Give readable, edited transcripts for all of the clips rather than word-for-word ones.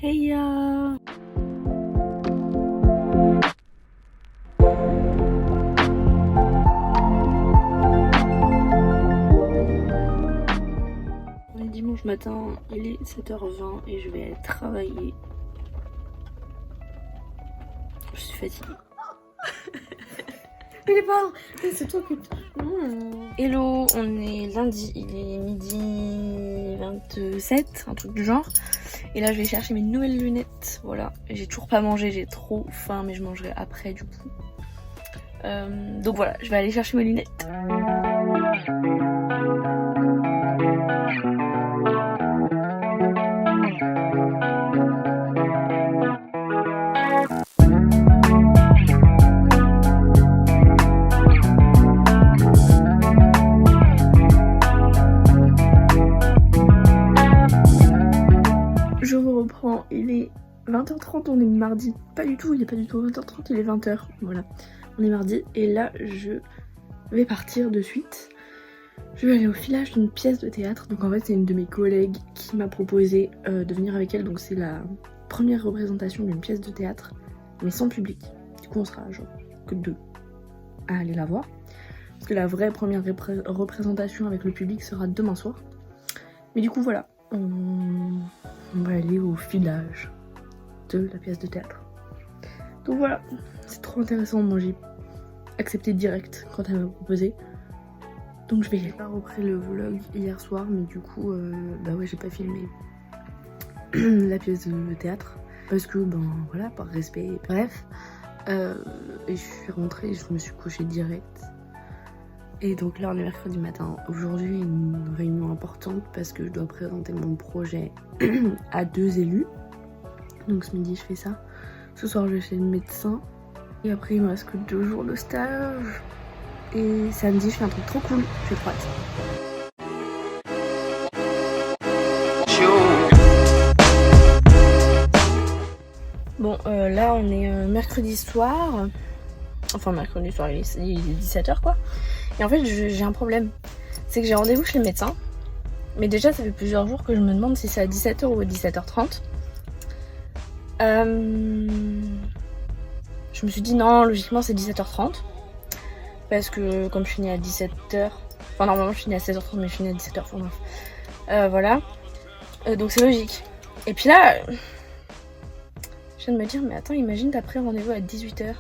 Hey ya. On est dimanche matin, il est 7h20 et je vais aller travailler. Je suis fatiguée. Mais pardon, c'est toi que... Hello, on est lundi, il est midi 27, un truc du genre. Et là je vais chercher mes nouvelles lunettes, voilà. J'ai toujours pas mangé, j'ai trop faim, mais je mangerai après du coup. Donc voilà, je vais aller chercher mes lunettes. Je vous reprends, il est 20h30, on est mardi. Pas du tout, il est pas du tout 20h30, il est 20h. Voilà, on est mardi et là je vais partir de suite. Je vais aller au filage d'une pièce de théâtre. Donc en fait c'est une de mes collègues qui m'a proposé de venir avec elle. Donc c'est la première représentation d'une pièce de théâtre, mais sans public. Du coup on sera genre que deux à aller la voir. Parce que la vraie première représentation avec le public sera demain soir. Mais du coup voilà, on va aller au filage de la pièce de théâtre. Donc voilà, c'est trop intéressant. Moi j'ai accepté direct quand elle m'a proposé. Donc je vais y aller. J'ai pas repris le vlog hier soir, mais du coup, bah ouais, j'ai pas filmé la pièce de théâtre. Parce que, ben voilà, par respect. Bref, et je suis rentrée, je me suis couchée direct. Et donc là on est mercredi matin. Aujourd'hui une réunion importante parce que je dois présenter mon projet à 2 élus. Donc ce midi je fais ça. Ce soir je vais chez le médecin. Et après il me reste que 2 jours de stage. Et samedi je fais un truc trop cool. J'ai trop hâte. Bon là on est mercredi soir. Enfin mercredi soir il est 17h quoi. Et en fait j'ai un problème. C'est que j'ai rendez-vous chez le médecin. Mais déjà ça fait plusieurs jours que je me demande si c'est à 17h ou à 17h30. Je me suis dit non, logiquement c'est 17h30. Parce que comme je finis à 17h... Enfin normalement je finis à 16h30 mais je finis à 17h. Enfin bref. Voilà. Donc c'est logique. Et puis là... Je viens de me dire mais attends, imagine t'as pris rendez-vous à 18h.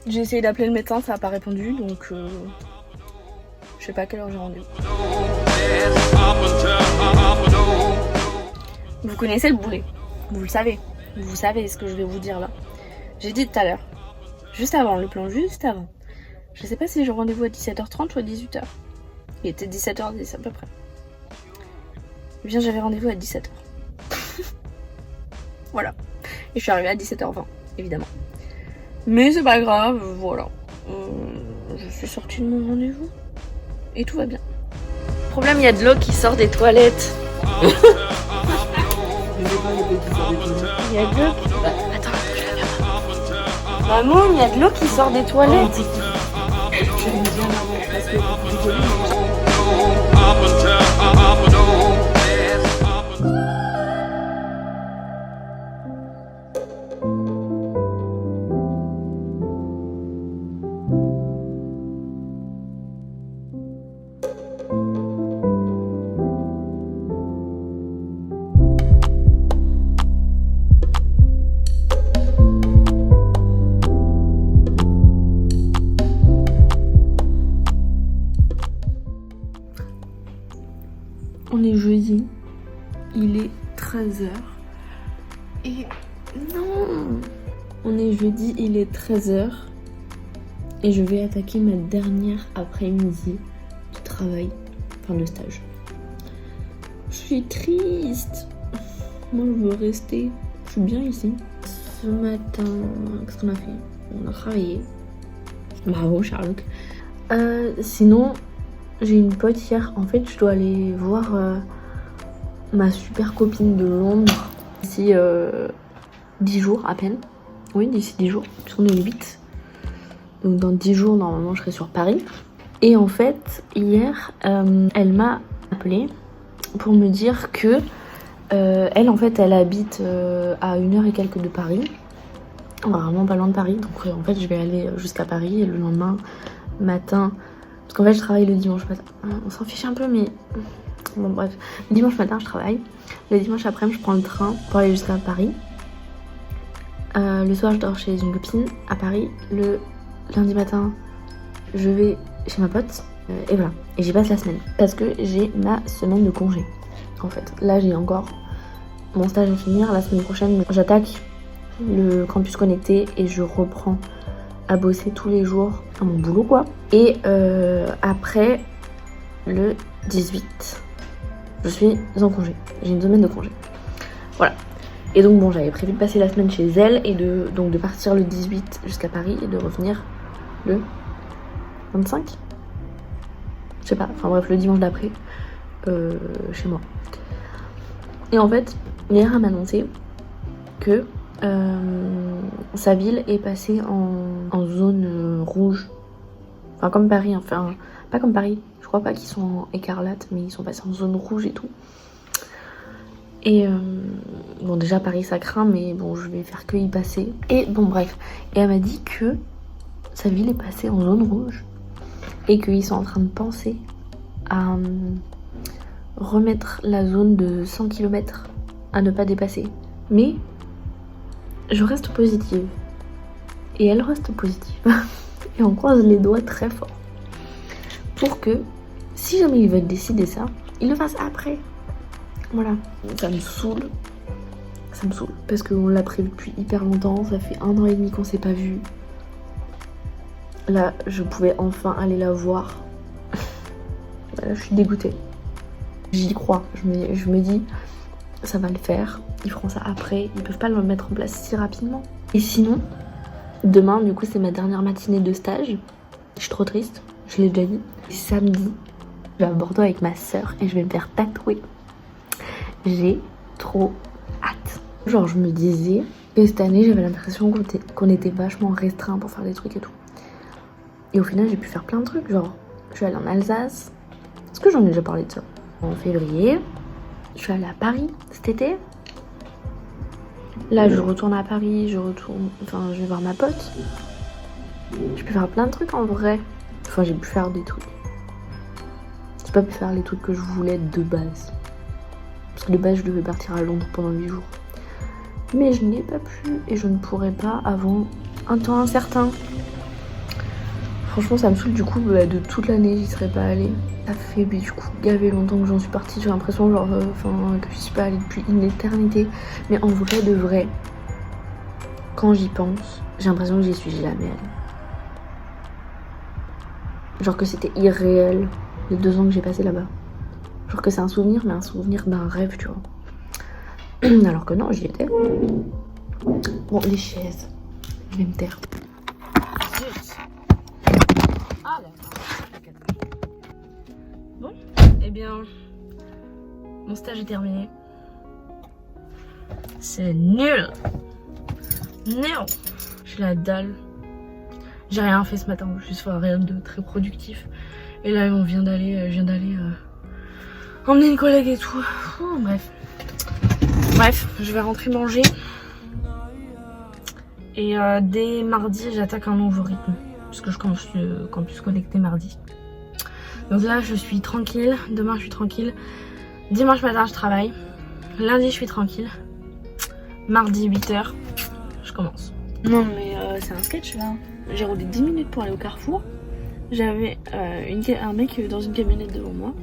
J'ai essayé d'appeler le médecin, ça n'a pas répondu, donc je sais pas à quelle heure j'ai rendez-vous. Vous connaissez le boulet, vous le savez ce que je vais vous dire là. J'ai dit tout à l'heure, juste avant, le plan juste avant. Je sais pas si j'ai rendez-vous à 17h30 ou à 18h. Il était 17h10 à peu près. Eh bien j'avais rendez-vous à 17h. Voilà. Et je suis arrivée à 17h20, évidemment. Mais c'est pas grave, voilà. Je suis sortie de mon rendez-vous. Et tout va bien. Problème, il y a de l'eau qui sort des toilettes. Il y a de l'eau qui... Attends, je la ferme. Maman, il y a de l'eau qui sort des toilettes. J'aime bien maman, parce que on est jeudi, il est 13h et non, on est jeudi, il est 13h et je vais attaquer ma dernière après-midi de travail, enfin de stage. Je suis triste, moi je veux rester, je suis bien ici. Ce matin, qu'est-ce qu'on a fait? On a travaillé, bravo Sherlock. Sinon, j'ai une pote hier, en fait je dois aller voir ma super copine de Londres d'ici 10 jours à peine. Oui, d'ici 10 jours, puisqu'on est le 8. Donc dans 10 jours, normalement, je serai sur Paris. Et en fait, hier, elle m'a appelé pour me dire que elle en fait elle habite à 1 heure et quelques de Paris, vraiment pas loin de Paris, donc en fait je vais aller jusqu'à Paris et le lendemain matin, parce qu'en fait je travaille le dimanche matin, on s'en fiche un peu mais bon bref, le dimanche matin je travaille, le dimanche après je prends le train pour aller jusqu'à Paris, le soir je dors chez une copine à Paris, le lundi matin je vais chez ma pote et voilà, et j'y passe la semaine parce que j'ai ma semaine de congé en fait. Là j'ai encore mon stage à finir, la semaine prochaine j'attaque le campus connecté et je reprends à bosser tous les jours à mon boulot quoi. Et après le 18 je suis en congé, j'ai une semaine de congé, voilà. Et donc bon, j'avais prévu de passer la semaine chez elle et de partir le 18 jusqu'à Paris et de revenir le 25, je sais pas, enfin bref le dimanche d'après chez moi. Et en fait hier elle m'a annoncé que sa ville est passée en zone rouge, enfin comme Paris, enfin pas comme Paris, je crois pas qu'ils sont en écarlate mais ils sont passés en zone rouge et tout. Et bon déjà Paris ça craint mais bon je vais faire que y passer. Et bon bref, et elle m'a dit que sa ville est passée en zone rouge et qu'ils sont en train de penser à remettre la zone de 100 km à ne pas dépasser. Mais je reste positive et elle reste positive et on croise les doigts très fort pour que si jamais ils veulent décider ça, ils le fassent après. Voilà, ça me saoule parce qu'on l'a prévu depuis hyper longtemps, ça fait 1 an et demi qu'on s'est pas vu. Là je pouvais enfin aller la voir. Voilà, je suis dégoûtée, j'y crois, je me dis ça va le faire, ils feront ça après, ils peuvent pas le mettre en place si rapidement. Et sinon demain du coup c'est ma dernière matinée de stage, je suis trop triste, je l'ai déjà dit. Samedi je vais à Bordeaux avec ma soeur et je vais me faire tatouer. J'ai trop hâte. Genre je me disais que cette année j'avais l'impression qu'on était vachement restreint pour faire des trucs et tout. Et au final j'ai pu faire plein de trucs, genre je suis allée en Alsace. Est-ce que j'en ai déjà parlé de ça? En février, je suis allée à Paris cet été. Là je retourne à Paris, je vais voir ma pote. J'ai pu faire plein de trucs en vrai. Enfin j'ai pu faire des trucs. J'ai pas pu faire les trucs que je voulais de base. Parce que de base je devais partir à Londres pendant 8 jours. Mais je n'ai pas pu et je ne pourrai pas avant un temps incertain. Franchement ça me saoule du coup de toute l'année j'y serais pas allée. Ça fait du coup gavé longtemps que j'en suis partie, j'ai l'impression genre que je suis pas allée depuis une éternité. Mais en vrai de vrai, quand j'y pense, j'ai l'impression que j'y suis jamais allée. Genre que c'était irréel les 2 ans que j'ai passé là-bas. Genre que c'est un souvenir, mais un souvenir d'un rêve, tu vois. Alors que non, j'y étais. Bon, les chaises. Je vais me taire. Ah d'accord. Bon, eh bien, mon stage est terminé. C'est nul. Nul. Je suis la dalle. J'ai rien fait ce matin, juste rien de très productif. Et là, on vient d'aller, emmener une collègue et tout. Bref, je vais rentrer manger. Et dès mardi, j'attaque un nouveau rythme. Parce que je commence le campus connecté mardi. Donc là, je suis tranquille. Demain, je suis tranquille. Dimanche matin, je travaille. Lundi, je suis tranquille. Mardi, 8h, je commence. Non, mais c'est un sketch là. J'ai roulé 10 minutes pour aller au Carrefour. J'avais un mec dans une camionnette devant moi.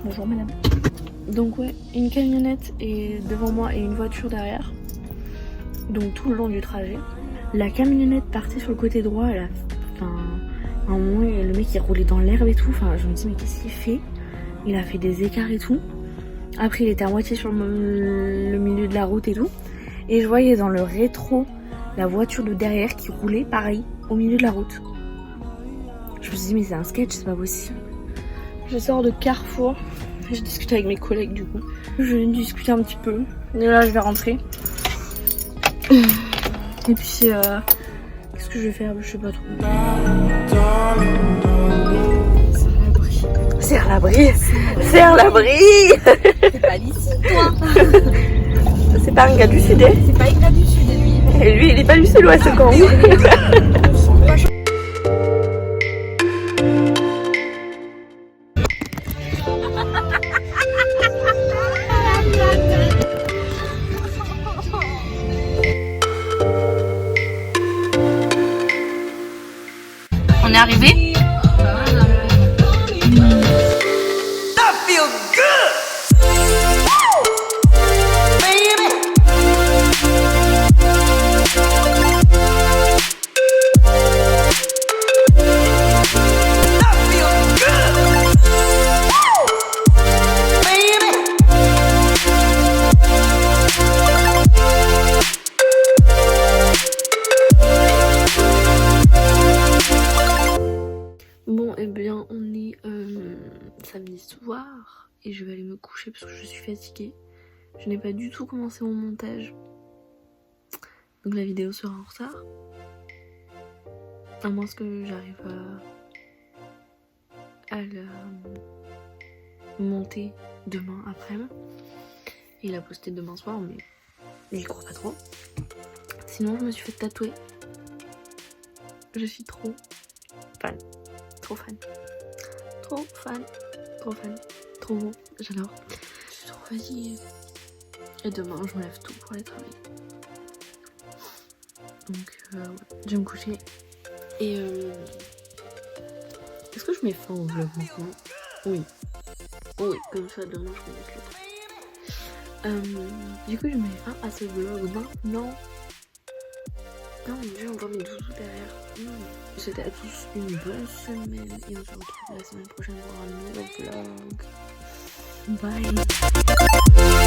Bonjour madame. Donc ouais, une camionnette est devant moi et une voiture derrière. Donc tout le long du trajet. La camionnette partait sur le côté droit. À un moment, le mec il roulait dans l'herbe et tout. Enfin, je me dis mais qu'est-ce qu'il fait? Il a fait des écarts et tout. Après il était à moitié sur le milieu de la route et tout. Et je voyais dans le rétro la voiture de derrière qui roulait pareil au milieu de la route. Je me suis dit mais c'est un sketch, c'est pas possible. Je sors de Carrefour, je discute avec mes collègues du coup. Je discute un petit peu. Et là je vais rentrer. Et puis qu'est-ce que je vais faire? Je sais pas trop. Serre l'abri. Serre l'abri. C'est pas d'ici, toi. C'est pas un gars du sud, hein. C'est pas un gars du sud, lui. Et lui, il est pas du sud-ouest, quand même. On est arrivé. Bon, et bien, on est samedi soir et je vais aller me coucher parce que je suis fatiguée. Je n'ai pas du tout commencé mon montage. Donc la vidéo sera en retard. À moins que j'arrive à la monter demain après-midi. Et la poster demain soir, mais j'y crois pas trop. Sinon, je me suis fait tatouer. Je suis trop fan. Trop fan. Trop fan. Trop fan. Trop beau. J'adore. Je suis trop fatiguée. Et demain, je me lève tôt pour aller travailler. Donc, ouais, je vais me coucher. Et est-ce que je mets fin au vlog maintenant? Oui. Oui, comme ça, demain, je commence le du coup, je mets fin à ce vlog maintenant. Non, mon dieu, encore mes doudous derrière. Je souhaite à tous une bonne semaine et on se retrouve la semaine prochaine pour un nouveau vlog. Bye.